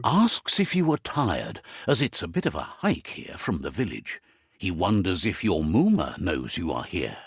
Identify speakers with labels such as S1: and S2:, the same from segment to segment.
S1: Asks if you are tired, as it's a bit of a hike here from the village. He wonders if your Mooma knows you are here.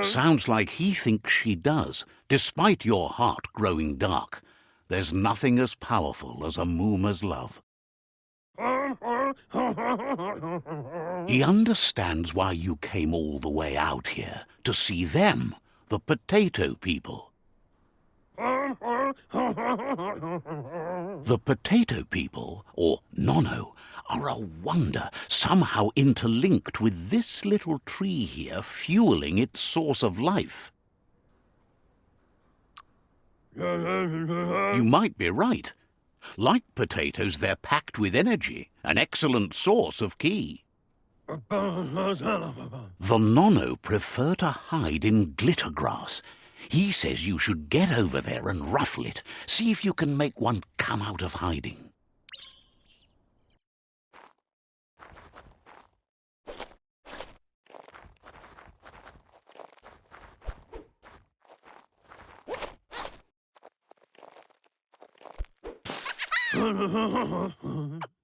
S1: Sounds like he thinks she does, despite your heart growing dark. There's nothing as powerful as a Mooma's love. He understands why you came all the way out here, to see them, the potato people. The potato people, or Nono, are a wonder, somehow interlinked with this little tree here, fueling its source of life. You might be right. Like potatoes, they're packed with energy, an excellent source of ki. The Nono prefer to hide in glitter grass. He says you should get over there and ruffle it. See if you can make one come out of hiding.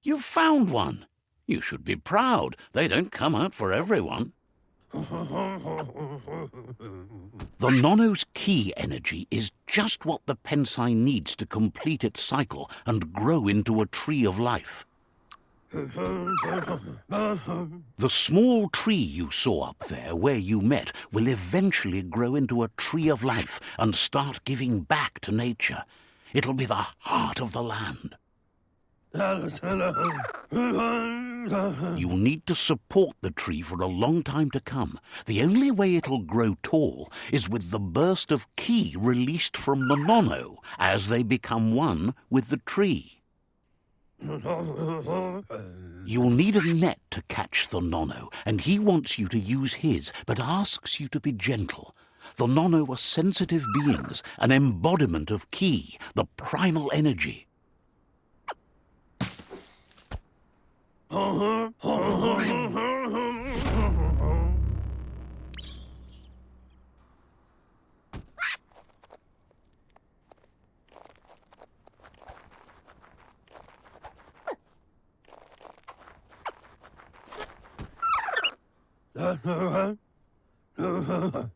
S1: You've found one. You should be proud. They don't come out for everyone. The Nono's ki energy is just what the Pensai needs to complete its cycle and grow into a tree of life. The small tree you saw up there where you met will eventually grow into a tree of life and start giving back to nature. It'll be the heart of the land. You'll need to support the tree for a long time to come. The only way it'll grow tall is with the burst of ki released from the Nono as they become one with the tree. You'll need a net to catch the Nono, and he wants you to use his, but asks you to be gentle. The Nono are sensitive beings, an embodiment of ki, the primal energy.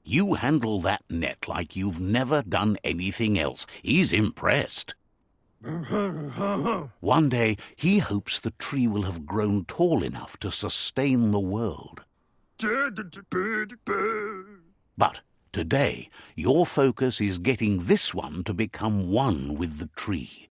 S1: You handle that net like you've never done anything else. He's impressed. One day, he hopes the tree will have grown tall enough to sustain the world. But today, your focus is getting this one to become one with the tree.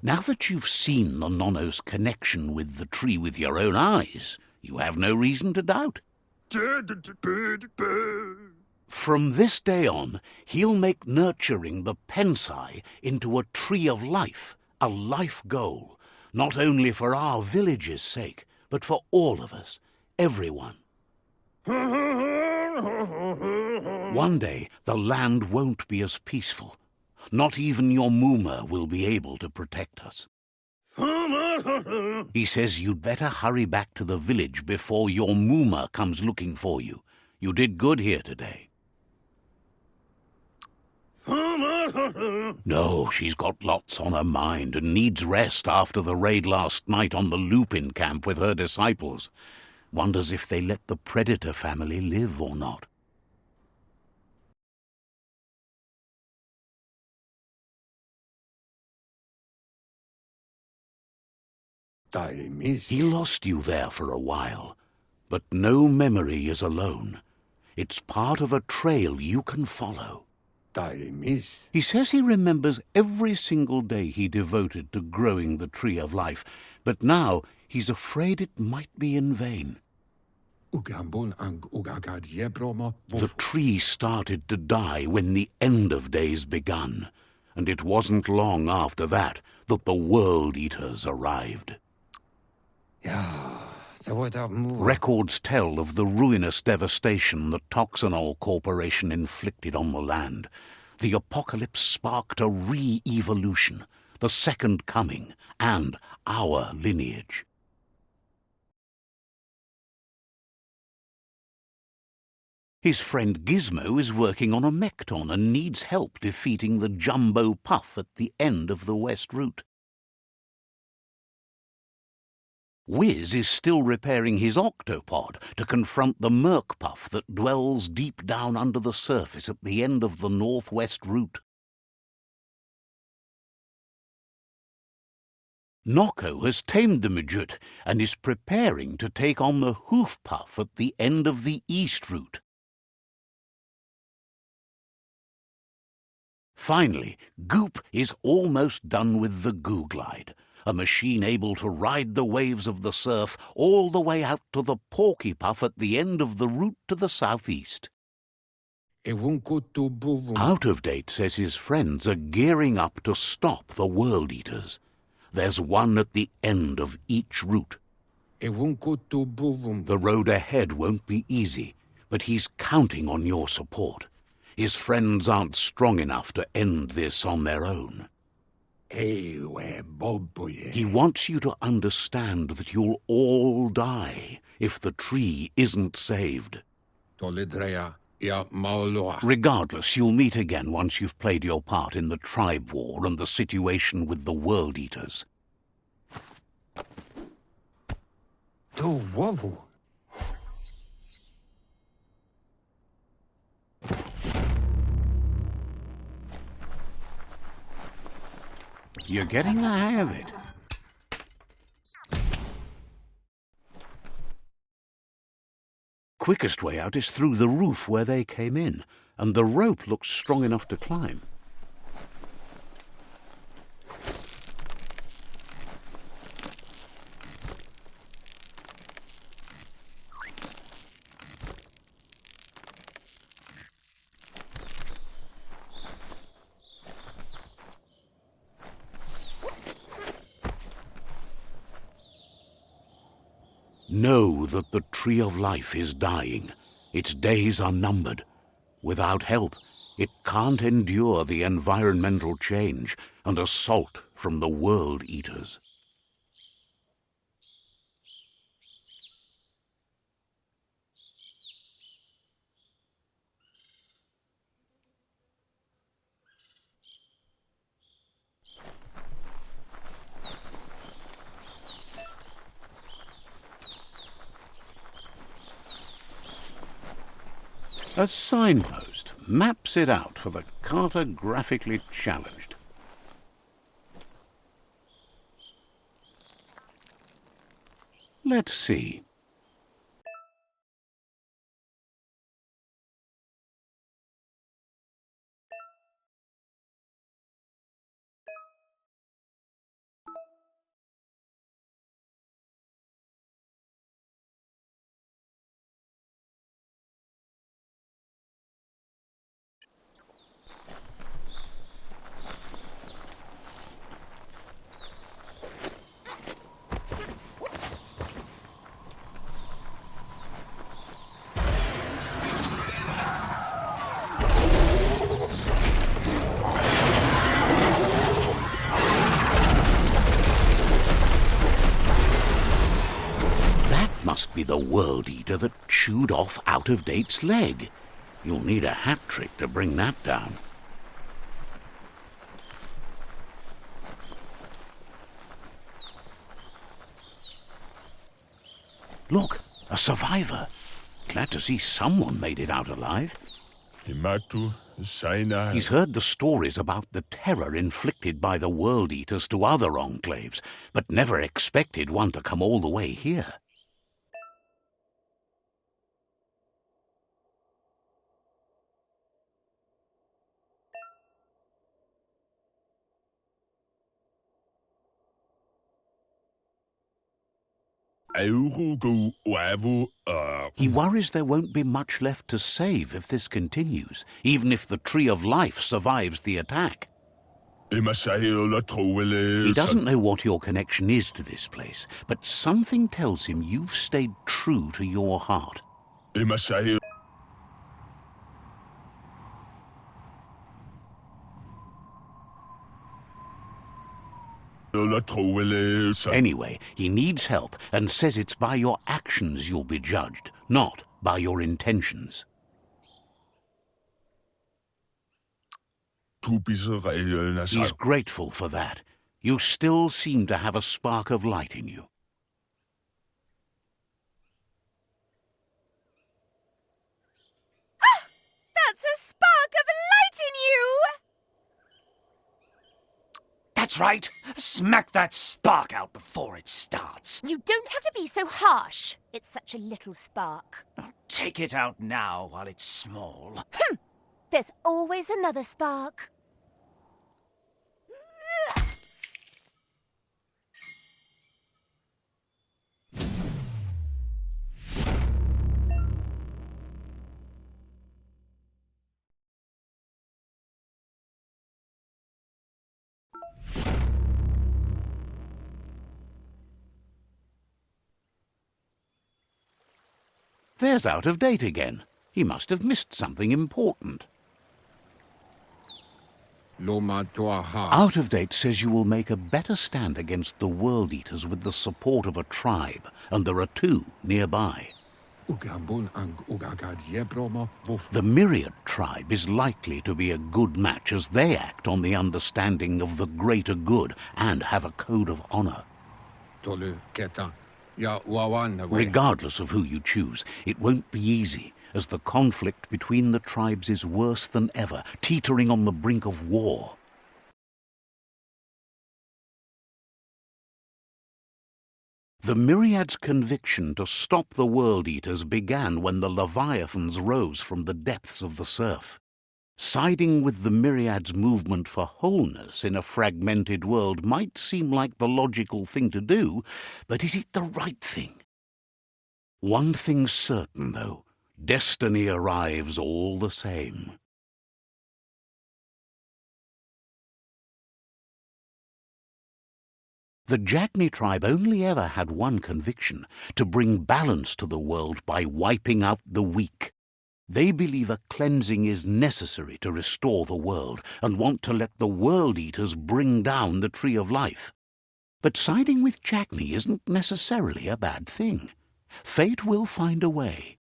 S1: Now that you've seen the Nono's connection with the tree with your own eyes, you have no reason to doubt. From this day on, he'll make nurturing the Pensai into a tree of life, a life goal, not only for our village's sake, but for all of us, everyone. One day, the land won't be as peaceful. Not even your Mooma will be able to protect us. He says you'd better hurry back to the village before your Mooma comes looking for you. You did good here today. No, she's got lots on her mind and needs rest after the raid last night on the Lupin camp with her disciples. Wonders if they let the Predator family live or not. He lost you there for a while, but no memory is alone. It's part of a trail you can follow. He says he remembers every single day he devoted to growing the tree of life, but now he's afraid it might be in vain. The tree started to die when the end of days begun, and it wasn't long after that that the World Eaters arrived. Records tell of the ruinous devastation the Toxanol Corporation inflicted on the land. The apocalypse sparked a re-evolution, the Second Coming, and our lineage. His friend Gizmo is working on a Mekton and needs help defeating the Jumbo Puff at the end of the West Route. Wiz is still repairing his octopod to confront the Merc Puff that dwells deep down under the surface at the end of the Northwest Route. Nocco has tamed the Midget and is preparing to take on the Hoof Puff at the end of the East Route. Finally, Goop is almost done with the Goo Glide, a machine able to ride the waves of the surf all the way out to the Porky Puff at the end of the route to the southeast. Out of Date says his friends are gearing up to stop the World Eaters. There's one at the end of each route. The road ahead won't be easy, but he's counting on your support. His friends aren't strong enough to end this on their own. He wants you to understand that you'll all die if the tree isn't saved. Regardless, you'll meet again once you've played your part in the tribe war and the situation with the World Eaters. You're getting the hang of it. Quickest way out is through the roof where they came in, and the rope looks strong enough to climb. Know that the Tree of Life is dying. Its days are numbered. Without help, it can't endure the environmental change and assault from the World Eaters. A signpost maps it out for the cartographically challenged. Let's see. Must be the World Eater that chewed off Out of Date's leg. You'll need a hat trick to bring that down. Look, a survivor. Glad to see someone made it out alive. He's heard the stories about the terror inflicted by the World Eaters to other enclaves, but never expected one to come all the way here. He worries there won't be much left to save if this continues, even if the Tree of Life survives the attack.
S2: He
S1: doesn't know what your connection is to this place, but something tells him you've stayed true to your heart. Anyway, he needs help and says it's by your actions you'll be judged, not by your intentions. He's grateful for that. You still seem to have a spark of light in you.
S3: Ah! That's a spark of light in you!
S4: That's right. Smack that spark out before it starts.
S3: You don't have to be so harsh. It's such a little spark.
S4: Take it out now while it's small.
S3: There's always another spark.
S1: There's Out of Date again. He must have missed something important. Out of Date says you will make a better stand against the World Eaters with the support of a tribe, and there are 2 nearby. The Myriad tribe is likely to be a good match as they act on the understanding of the greater good and have a code of honor. Regardless of who you choose, it won't be easy, as the conflict between the tribes is worse than ever, teetering on the brink of war. The Myriad's conviction to stop the World Eaters began when the Leviathans rose from the depths of the surf. Siding with the Myriad's movement for wholeness in a fragmented world might seem like the logical thing to do, but is it the right thing? One thing's certain, though. Destiny arrives all the same. The Jagni tribe only ever had one conviction: to bring balance to the world by wiping out the weak. They believe a cleansing is necessary to restore the world, and want to let the World Eaters bring down the Tree of Life. But siding with Jagni isn't necessarily a bad thing. Fate will find a way.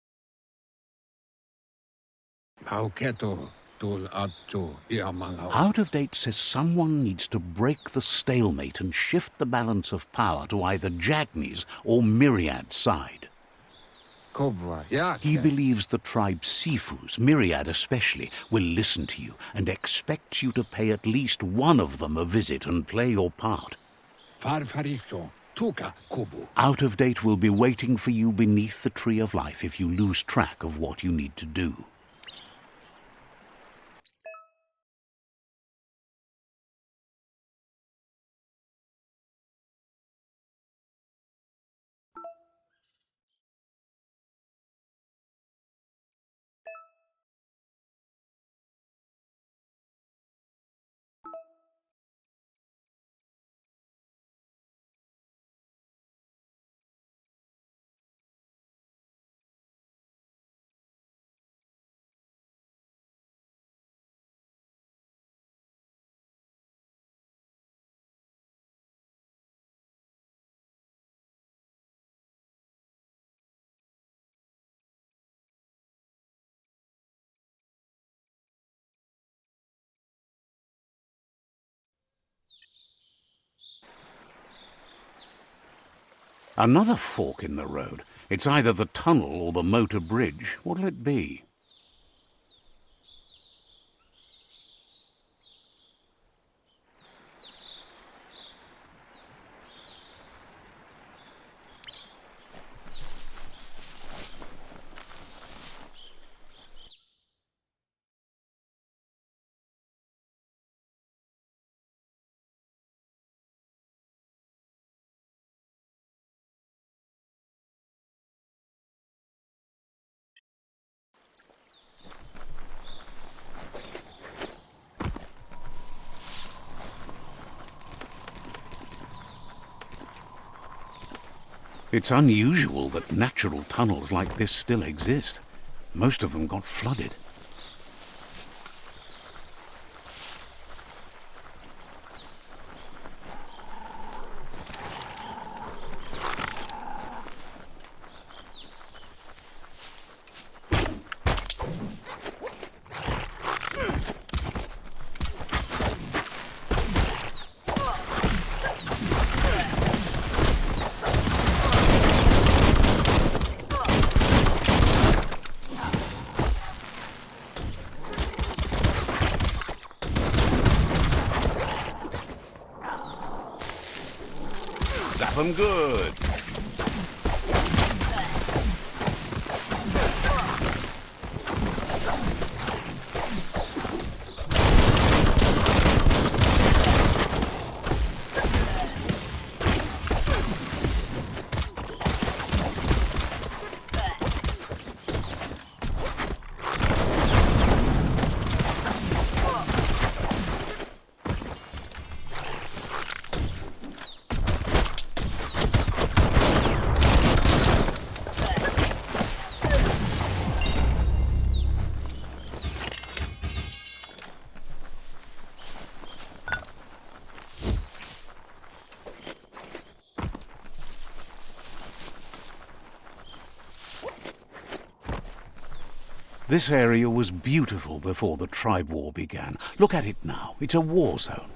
S1: Out of Date says someone needs to break the stalemate and shift the balance of power to either Jagni's or Myriad's side. He believes the tribe Sifus, Myriad especially, will listen to you and expects you to pay at least one of them a visit and play your part. Out of Date will be waiting for you beneath the Tree of Life if you lose track of what you need to do. Another fork in the road. It's either the tunnel or the motor bridge. What'll it be? It's unusual that natural tunnels like this still exist. Most of them got flooded. Zap 'em good. This area was beautiful before the tribe war began. Look at it now. It's a war zone.